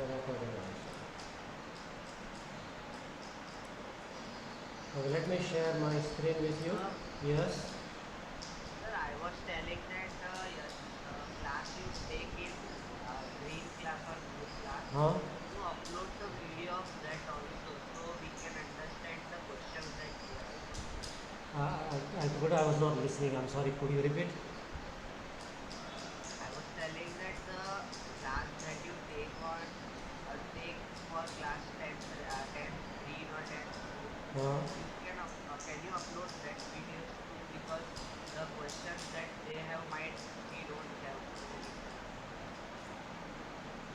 recording also. Okay, let me share my screen with you. Yes. Sir, I was telling that yes, class you take in green class or blue class, Huh? you upload the video of that also, so we can understand the questions that we have. I was not listening. I'm sorry. Could you repeat? I was telling that the class that you take for class 10th, 10th green or 10th blue, Uh, can you upload that videos too, because the questions that they have might we don't have, so we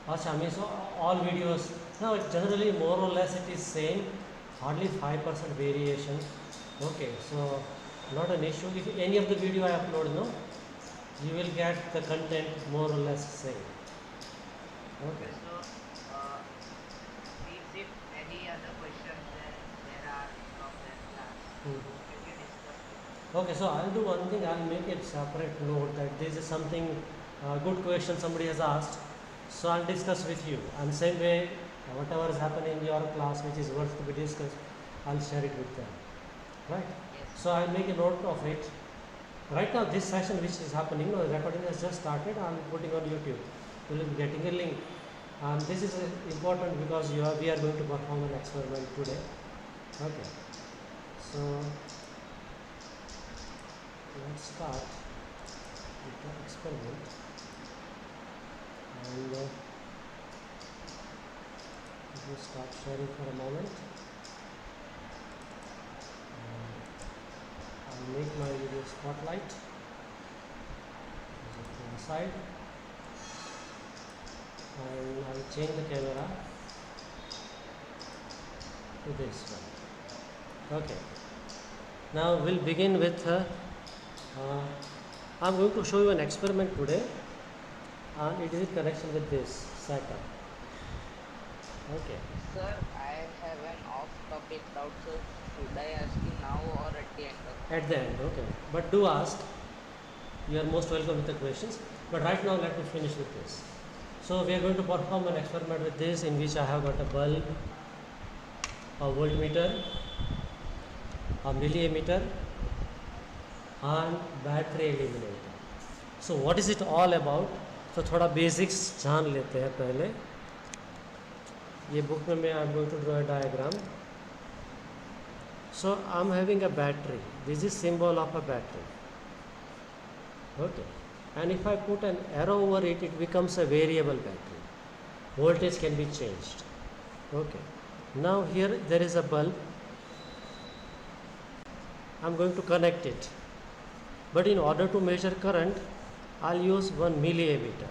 can Acha, means all videos. Now, generally, more or less, it is same. Hardly 5% variation. Okay, so not an issue. If any of the video I upload, no, you will get the content more or less same. Okay. okay. So uh, means if any other questions there are from that class, Hmm. so can you discuss with me? Okay, so I'll do one thing. I'll make it separate note that this is something good question somebody has asked. So I'll discuss with you. And same way, whatever is happening in your class which is worth to be discussed, I'll share it with them. Right? Yes, So sir. I'll make a note of it. Right now, this session which is happening, the recording has just started. I'm putting on YouTube. You will be getting a link. And this is important because we are going to perform an experiment today. Okay. So let's start with the experiment. And let me start sharing for a moment. I'll make my video spotlight. Put it to the side. And I'll change the camera to this one. Okay. Now we'll begin with I'm going to show you an experiment today, and it is in connection with this setup. Okay. Sir, I have an off-topic doubt. So should I ask you now or at the end of the At the end, okay. But do ask. You are most welcome with the questions. But right now, let me finish with this. So we are going to perform an experiment with this, in which I have got a bulb, a voltmeter, a milliammeter, and battery eliminator. So what is it all about? तो थोड़ा basics जान लेते हैं पहले. ये book में मैं I am going to draw a diagram. So I'm having a battery. This is symbol of a battery. Okay. And if I put an arrow over it, it becomes a variable battery. Voltage can be changed. Okay. Now here there is a bulb. I'm going to connect it. But in order to measure current, I'll use 1 milliammeter.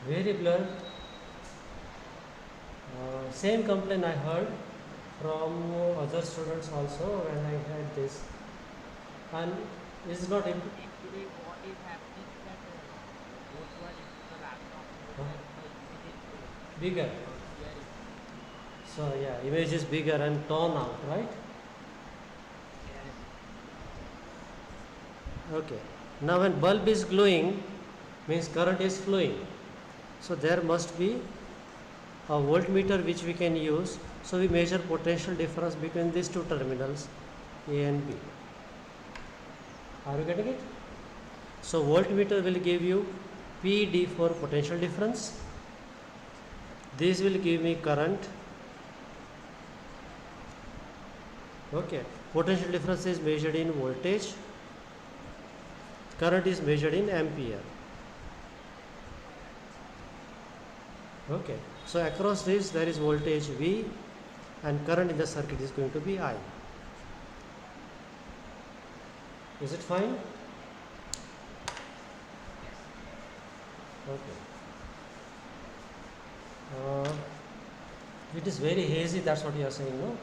Very blurred. Same complaint I heard from other students also when I had this. And it's not Actually, what is happening that both were into the laptop mode and the image is bigger. very So yeah, image is bigger and torn out, right? yes. Okay. Now when bulb is glowing, means current is flowing. So there must be a voltmeter which we can use. So we measure potential difference between these two terminals, A and B. Are you getting it? So voltmeter will give you PD for potential difference. This will give me current. Okay. Potential difference is measured in voltage. Current is measured in ampere. Okay. So across this there is voltage V, and current in the circuit is going to be I. Is it fine? Okay. It is very hazy, that's what you are saying, no?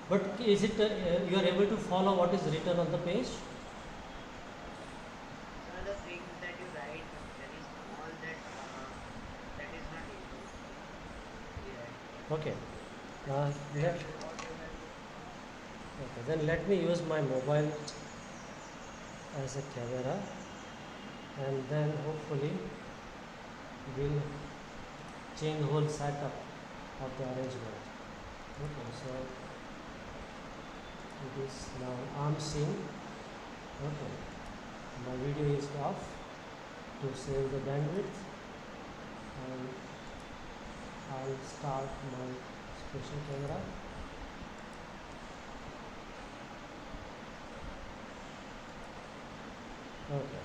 But is it you are able to follow what is written on the page? So the things that you write very small that is not able to be read. Okay. That is what you have. Okay, then let me use my mobile as a camera. and then hopefully we'll change the whole setup of the arrangement. Okay, so it is now arm scene. Okay, my video is off to save the bandwidth, and I'll start my special camera. Okay,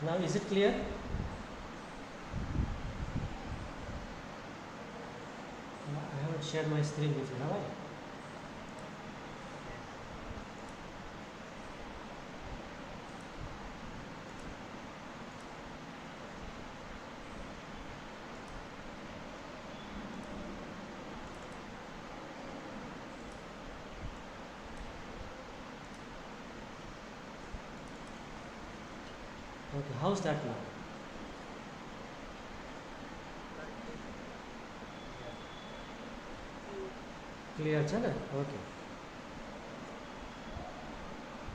now is it clear? I haven't shared my screen with you, have I? Okay, how's that now? Clear, chana? Okay.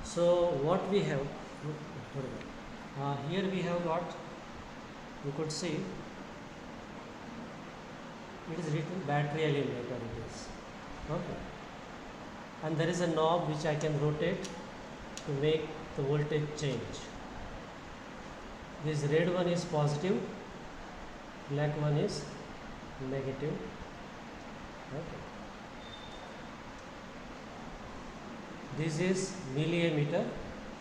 So what we have, here we have got, you could see, it is written battery eliminator it is. Okay. And there is a knob which I can rotate to make the voltage change. This red one is positive, black one is negative. Okay. This is milliammeter.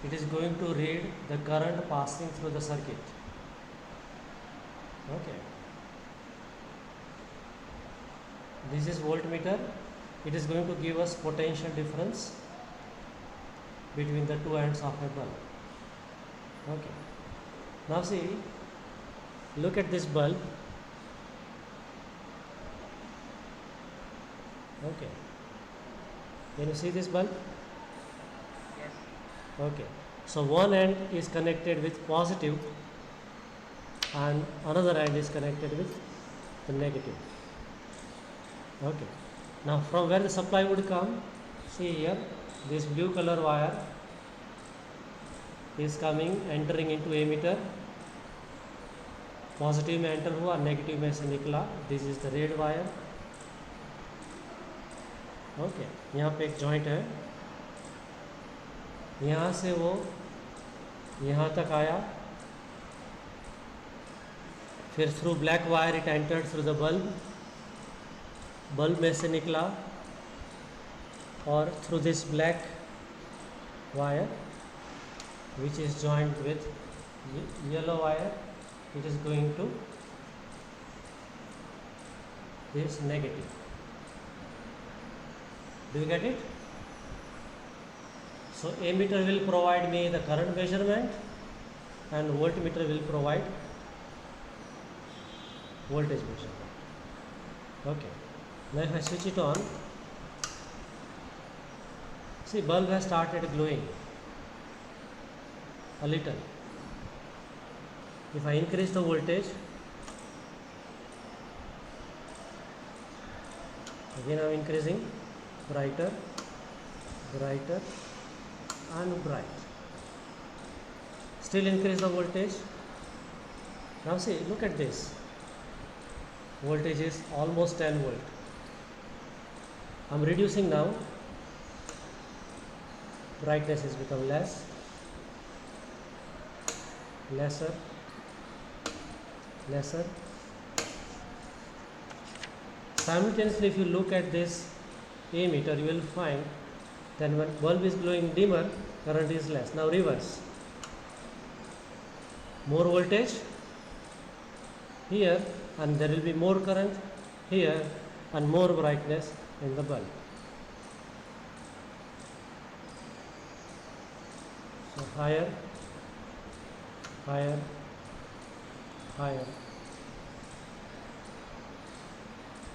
It is going to read the current passing through the circuit. Okay. This is voltmeter. It is going to give us potential difference between the two ends of a bulb. Okay. Now see, look at this bulb. Okay. Can you see this bulb? Yes. Okay. So one end is connected with positive and another end is connected with the negative. Okay. Now from where the supply would come, see here, this blue color wire is coming, entering into ammeter. Positive में enter हुआ, negative में से निकला. This is the red wire. Okay, यहाँ पे एक joint है, यहाँ से वो यहाँ तक आया, फिर through black wire it entered through the bulb, bulb में से निकला और through this black wire which is joined with yellow wire, it is going to this negative. Do you get it? So ammeter will provide me the current measurement and voltmeter will provide voltage measurement. Okay, now if I switch it on, see bulb has started glowing a little. If I increase the voltage, again I am increasing, brighter, brighter and bright. Still increase the voltage. Now see, look at this. Voltage is almost 10 volt. I am reducing now. Brightness has become less, lesser, lesser. Simultaneously, if you look at this ammeter, you will find that when bulb is glowing dimmer, current is less. Now reverse. More voltage here, and there will be more current here, and more brightness in the bulb. So higher, higher, higher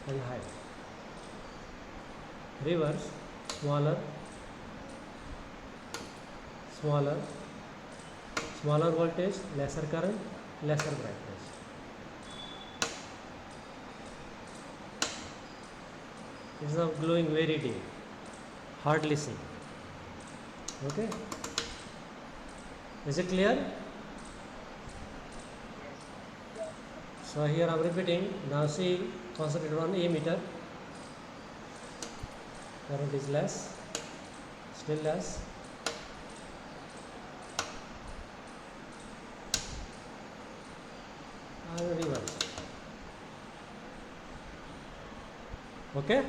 and higher. Reverse, smaller, smaller, smaller voltage, lesser current, lesser brightness. It is now glowing very dim, hardly seen. Okay. Is it clear? Yes. So here I'm repeating. Now see, concentrate on ammeter. Current is less, still less. And reverse. Okay?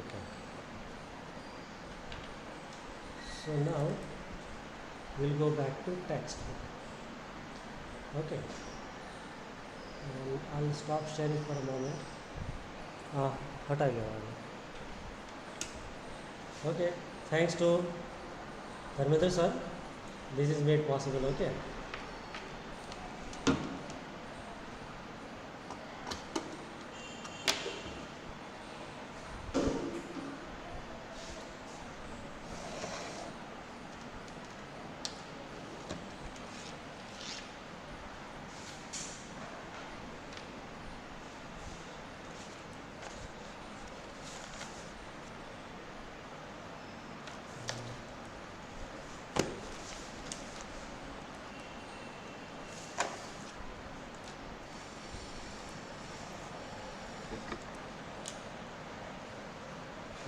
Okay. So now we'll go back to text. Okay. And I'll stop sharing for a moment. हटा लिया मैंने. Okay. Thanks to Dharmendra sir. This is made possible. Okay.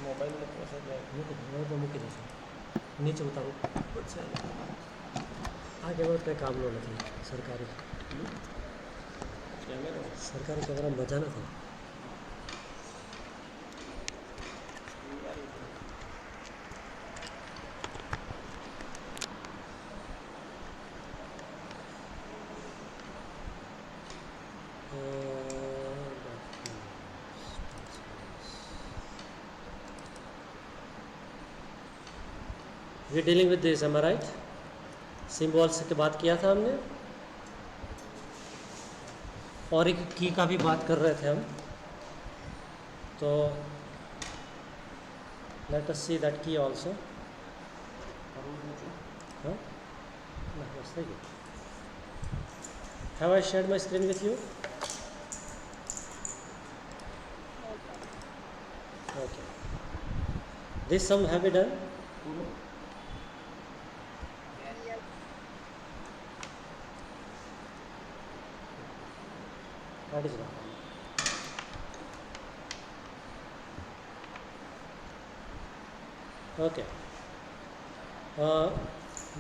Mobile में कैसे जाए? મૂકી દઈશું નીચે ઉતારું આ કેમેરા કંઈ કામનો નથી સરકારી कैमरा સરકારી કેમેરા મજા નથી. We dealing with this, am I right? Symbols की बात किया था हमने और एक की का भी बात कर रहे थे हम. तो लेट अस सी दैट की आल्सो. हाँ बस thank you. Have I shared my screen with you? Okay. This sum have we done? Yes. That is wrong. Okay.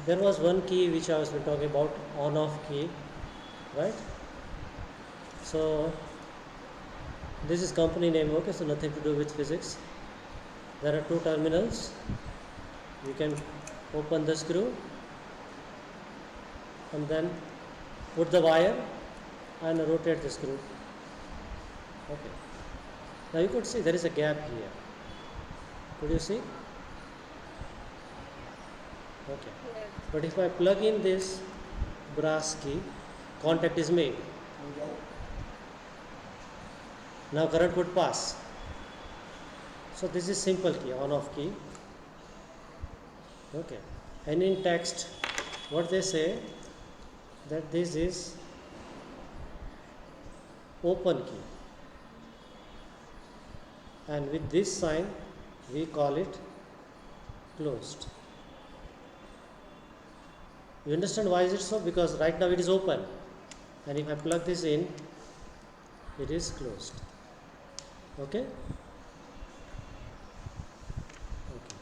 There was one key which I was talking about, on-off key, right? So this is company name. Okay, so nothing to do with physics. There are two terminals. You can open the screw and then put the wire and rotate the screw. Okay. Now you could see there is a gap here. Could you see? Okay. But if I plug in this brass key, contact is made. Now current would pass. So this is simple key, on-off key. Okay. And in text, what they say that this is open key. And with this sign, we call it closed. You understand why is it so? Because right now it is open, and if I plug this in, it is closed. Okay? Okay.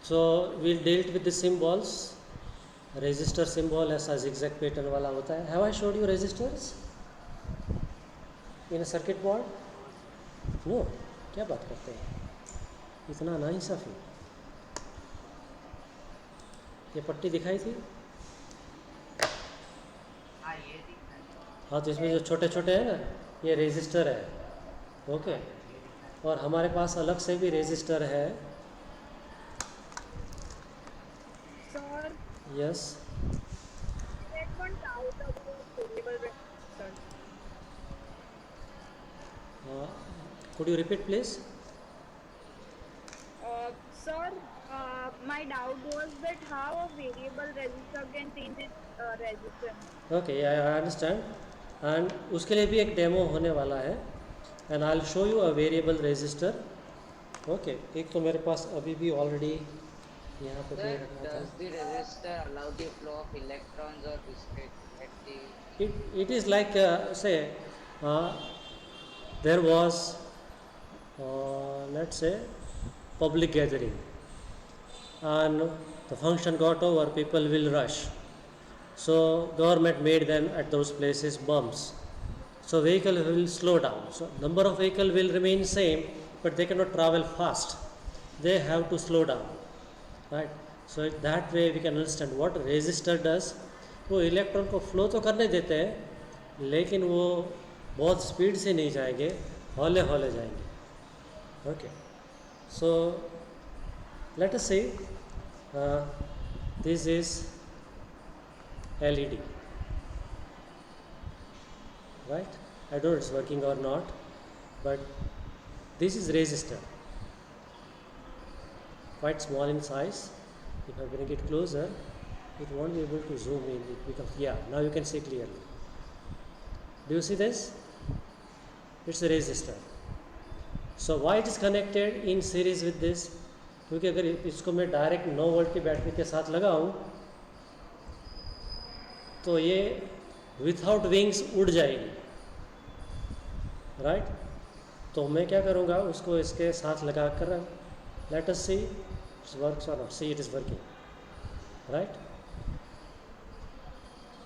So we dealt with the symbols. Resistor symbol ऐसा zigzag pattern वाला होता है. Have I showed you resistors in a circuit board? No. क्या बात करते हैं? इतना नाइंसाफी. ये पट्टी दिखाई थी? हाँ ये दिखता है. हाँ, तो इसमें जो छोटे छोटे हैं ना, ये रेजिस्टर है. ओके. ये दिखता है. और हमारे पास अलग से भी रेजिस्टर है. Sir, yes. that one out of the variable resistance. Could you repeat please? Sir, My doubt was that how a variable resistor can change its resistance. Okay, I understand. And उसके लिए भी एक demo होने वाला है, and I will show you a variable resistor. Okay, एक तो मेरे पास अभी भी ऑलरेडी यहाँ पे दे Sir, रखा था. does the resistor allow the flow of electrons or dissipate at the It is like say there was let's say public gathering, and the function got over, people will rush. So government made them at those places bumps. So vehicle will slow down. So number of vehicle will remain same, but they cannot travel fast. They have to slow down, right? So that way we can understand what resistor does. वो electron को flow तो करने देते हैं, लेकिन वो बहुत speed से नहीं जाएंगे, हौले हौले जाएंगे. ओके, सो लेट अस से this is LED, right? I don't know it's working or not, but this is resistor, quite small in size. If I bring it closer, it won't be able to zoom in. It becomes, yeah, now you can see clearly. Do you see this? It's a resistor. So why it is connected in series with this? क्योंकि अगर इसको मैं direct 9 volt की battery के साथ लगाऊं तो ये विथआउट विंग्स उड़ जाएगी, राइट? तो मैं क्या करूँगा, उसको इसके साथ लगा कर, let us see it's works or not. See it is working, right?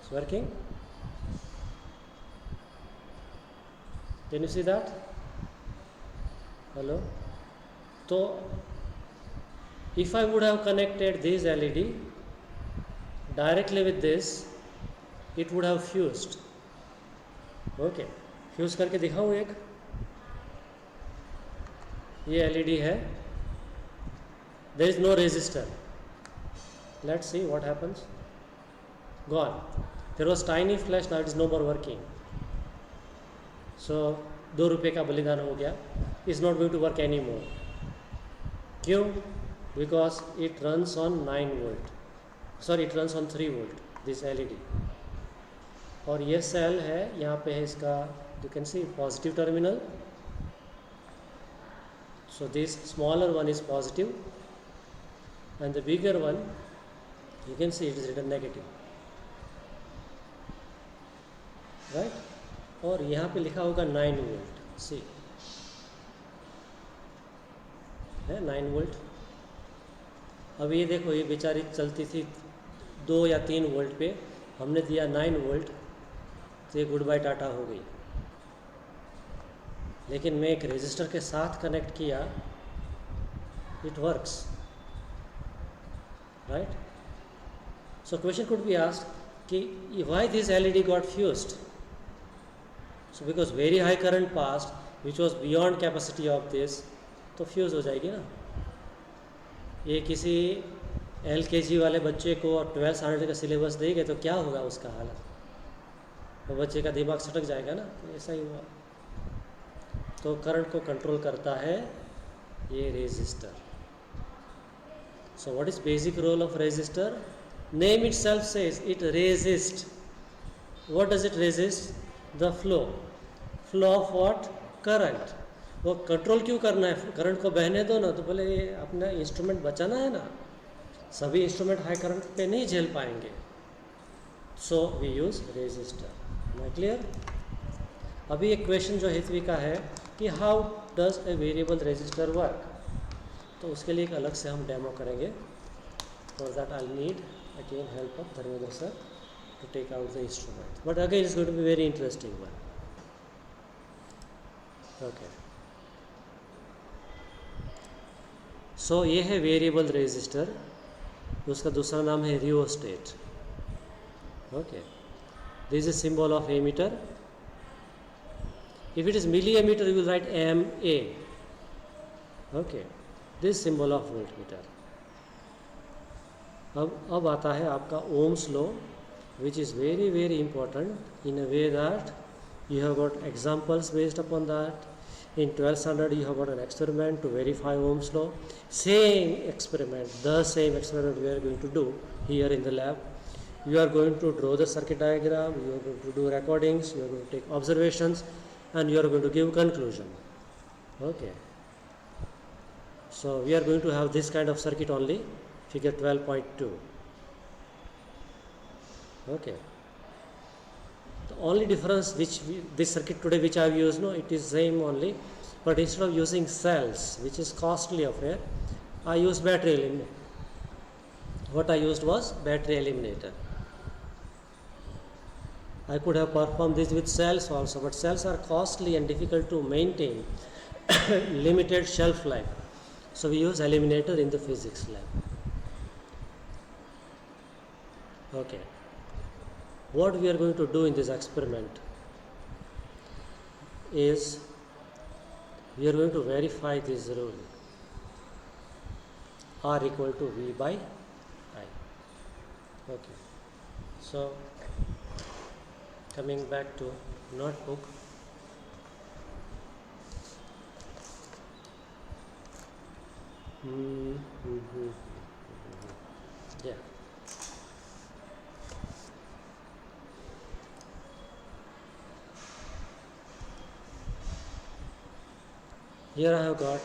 It's working. Can you see that? Hello? So if I would have connected this LED directly with this, it would have fused. Okay, fuse करके दिखाऊँ एक. ये LED है. There is no resistor. Let's see what happens. Gone. There was tiny flash, now it is no more working. So 2 रुपये का बलिदान हो गया. Is not going to work anymore. क्यों? Because it runs on 9 volt. Sorry, it runs on 3 volt. This LED. और ये cell है, यहाँ पे है इसका, you can see positive terminal. So this smaller one is positive, and the bigger one, you can see it is written negative. Right? और यहाँ पे लिखा होगा 9 वोल्ट. सी है 9 वोल्ट. अब ये देखो, ये बेचारी चलती थी 2 या 3 वोल्ट पे, हमने दिया 9 वोल्ट, तो ये गुड बाय टाटा हो गई. लेकिन मैं एक रेजिस्टर के साथ कनेक्ट किया, it works, right? So question could be asked कि why this LED got fused. So because very high current passed, which was beyond capacity of this, तो फ्यूज़ हो जाएगी ना. ये किसी LKG वाले बच्चे को 12 स्टैंडर्ड का सिलेबस देंगे तो क्या होगा उसका हालत, वो बच्चे का दिमाग सटक जाएगा ना. तो ऐसा ही हुआ. तो करंट को कंट्रोल करता है ये resistor. So what is basic role of resistor? Name itself says it resist. What does it resist? The flow of what? Current. वो कंट्रोल क्यों करना है? करंट को बहने दो ना, तो बोले ये अपना इंस्ट्रूमेंट बचाना है ना, सभी इंस्ट्रूमेंट हाई करंट पे नहीं झेल पाएंगे. So we use resistor. ना क्लियर? अभी एक क्वेश्चन जो हितवी का है कि how does a variable resistor work, तो उसके लिए एक अलग से हम डेमो करेंगे. For that I need again help of Dharmendra sir to take out the instrument, but again it's going to be very interesting one. Okay, so ये है वेरिएबल रेजिस्टर, उसका दूसरा नाम है rheostat. Okay, this is symbol of ammeter. If it is milli ammeter you will write MA. Okay, this symbol of voltmeter. अब आता है आपका Ohm's law, which is very very important in a way that you have got examples based upon that, In 12th standard, you have got an experiment to verify Ohm's law. Same experiment, the same experiment we are going to do here in the lab. You are going to draw the circuit diagram, you are going to do recordings, you are going to take observations, and you are going to give conclusion. Okay. So we are going to have this kind of circuit only, figure 12.2. Okay. The only difference this circuit today which I have used, no, it is same only, but instead of using cells, which is costly affair, I used battery eliminator. What I used was battery eliminator. I could have performed this with cells also, but cells are costly and difficult to maintain, limited shelf life. So we use eliminator in the physics lab. Okay. What we are going to do in this experiment is we are going to verify this rule, R equal to V by I. Okay. So coming back to notebook, yeah. Here I have got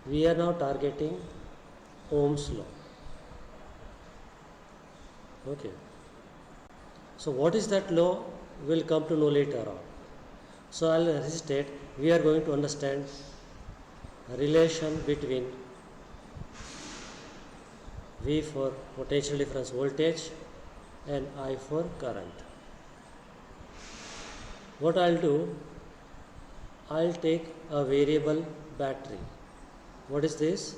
we are now targeting Ohm's law. Okay. So what is that law? We'll come to know later on. So I'll restate. We are going to understand a relation between V for potential difference voltage and I for current. What I'll do, I'll take a variable battery. What is this?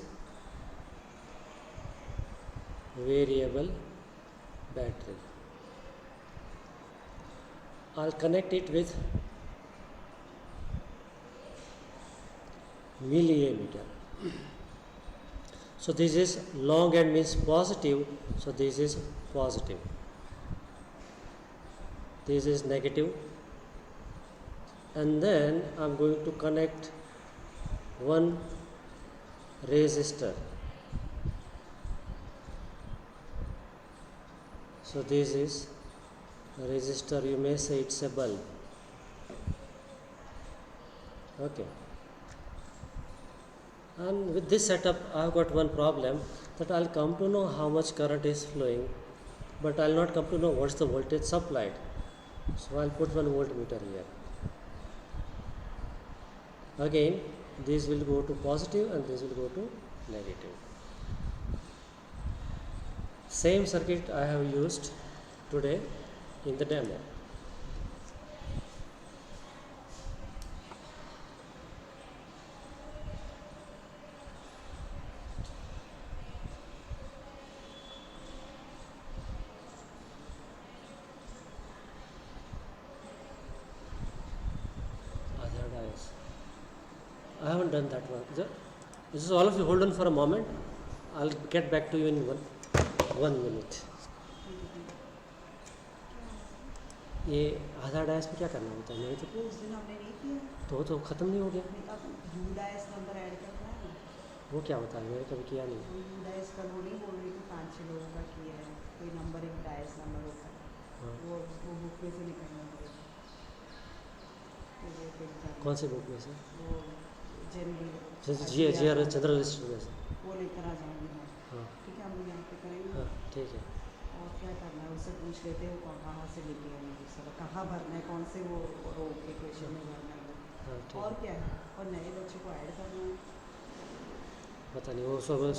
Variable battery. I'll connect it with milliammeter. So this is long end means positive, so this is positive. This is negative. And then I'm going to connect one resistor. So this is a resistor, you may say it's a bulb. Okay. And with this setup I've got one problem, that I'll come to know how much current is flowing, but I'll not come to know what's the voltage supplied. So I'll put one voltmeter here. Again, this will go to positive and this will go to negative. Same circuit I have used today in the demo. I haven't done that one. This is all of you hold on for a moment. I'll get back to you in one minute. ये आधार DISE पे क्या करना होता है? मेरे तो उस दिन हमने नहीं किया तो ख़त्म नहीं हो गया। अब यूडाइस नंबर ऐड करना है ना, वो क्या होता है? मैंने कभी किया नहीं। वो यूडाइस का वो नहीं बोल रही थी, 5-6 लोगों का किया है, कोई नंबर एक डाइस नंबर होता है, हाँ। वो बुक में से निकलना पड़ेगा। तो वो फिर कौन से बुक में से? वो जनरल जैसे जी आर जनरल लिस्ट में से। वो लेकर आ जाऊँगी मैं। हाँ ठीक है, हम लोग यहाँ पे करेंगे। हाँ ठीक है। और क्या करना है उससे पूछ लेते हैं, कहाँ से लेके आएंगे सर, कहाँ भरना है, कौन से वो रो के क्वेश्चन में भरना है, हाँ ठीक और है। क्या है, और नए बच्चों को ऐड करना है। पता नहीं, वो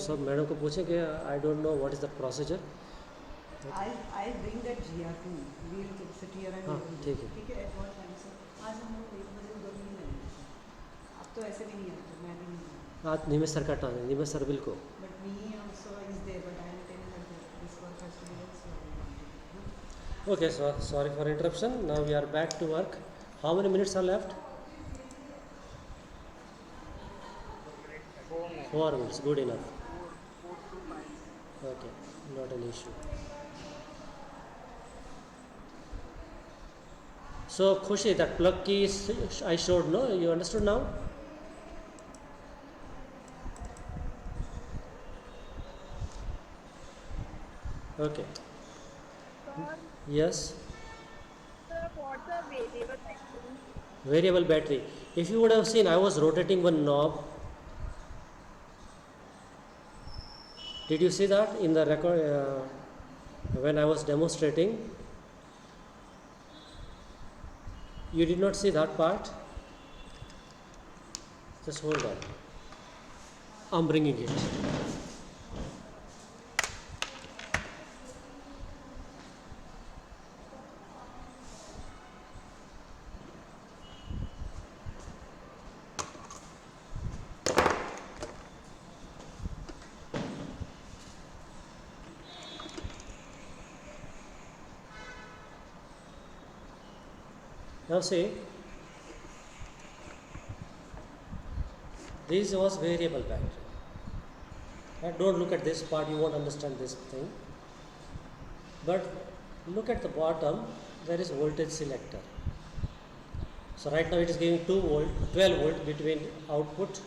सब मैडम को पूछें कि I don't know what is the procedure. I bring that GR2. We'll sit here and हाँ ठीक है। ठीक है, at what time sir? आज हम लोग 1 बजे उधर नहीं लगेंगे सर। अब तो ऐसे भी नहीं आते, मैं भी नहीं हूँ। आज निमेश सर का टाइम है, निमेश सर बिल्कुल। But me also is there, but I am telling that this for first year, so I want to. Okay, so sorry for interruption. Now we are back to work. How many minutes are left? 4 minutes. Good enough. Okay, not an issue. So Khushi, that plug key I showed, no? You understood now? Okay. Sir, Yes. what's a variable battery? Variable battery. If you would have seen, I was rotating one knob. Did you see that in the record when I was demonstrating? You did not see that part? Just hold on. I'm bringing it. Now see, this was variable battery. Don't look at this part, you won't understand this thing. But look at the bottom, there is voltage selector. So right now it is giving 2 volt, 12 volt between output.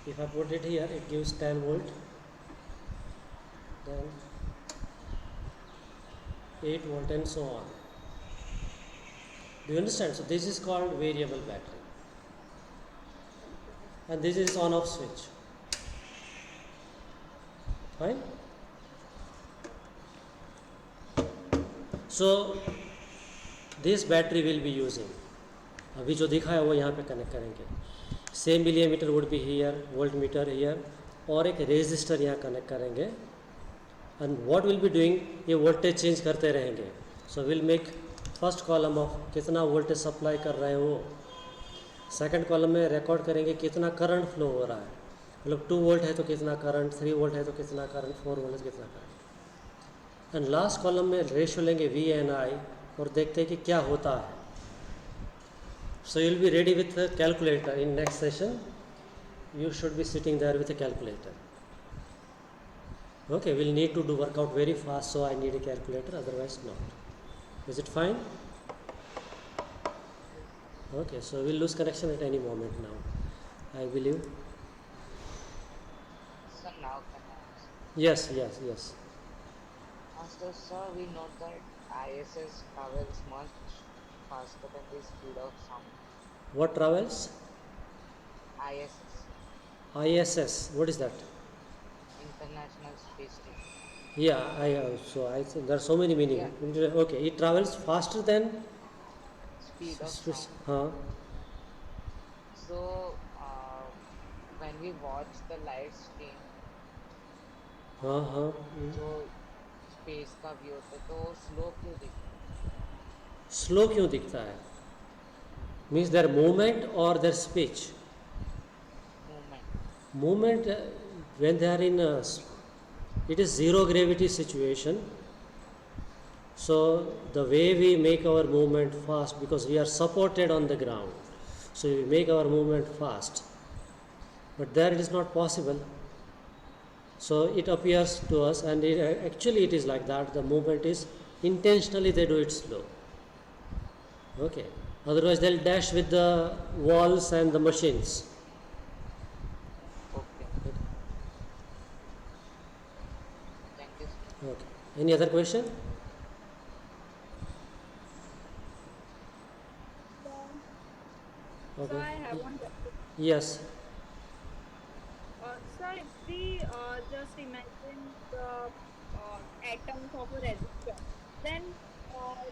If I put it here, it gives 10 volt. Then 8 volt and so on. Do you understand? So this is called variable battery. And this is on off switch. Fine? So this battery will be using. अभी जो दिखा है वो यहाँ पे connect करेंगे. Same millimetre would be here, volt meter here, और एक रेजिस्टर यहाँ कनेक्ट करेंगे. And what will be doing, ये वोल्टेज चेंज करते रहेंगे. So will make first column of कितना वोल्टेज सप्लाई कर रहे हैं वो. सेकंड कॉलम में रिकॉर्ड करेंगे कितना करंट फ्लो हो रहा है. मतलब 2 वोल्ट है तो कितना करंट, 3 वोल्ट है तो कितना करंट, 4 वोल्ट है तो कितना करंट. एंड लास्ट कॉलम में रेशियो लेंगे वी एन आई और देखते हैं कि क्या होता है. So you will be ready with calculator in next session. You should be sitting there with a calculator. Okay, we'll need to do workout very fast, so I need a calculator, otherwise not. Is it fine? Okay, so we'll lose connection at any moment now, I believe. So now can I ask? Yes. Sir, we know that ISS travels much faster than the speed of sound. What travels? ISS, ISS, what is that? International Space Station. Yeah, I think there are so many meaning. Okay, it travels faster than Speed of Swiss. sound. So when we watch the light stream, जो space का view होता है तो slow क्यों दिखता Slow क्यों दिखता है? Means their movement or their speech? है? Movement. Movement, when they are in it is zero gravity situation. So the way we make our movement fast, because we are supported on the ground, so we make our movement fast, but there it is not possible. So it appears to us, and actually it is like that. The movement is intentionally they do it slow. Okay, otherwise they'll dash with the walls and the machines. Okay. Thank you. Sir. Okay, any other question? So Okay. I have one question. Yes. Sir, if we just imagine the atoms of a resistor, then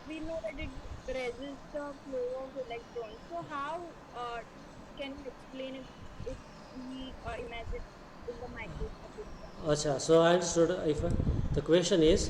we know that it resists the flow of electrons. So how can you explain it if we imagine in the microscopic? Acha, so I understood. If the question is,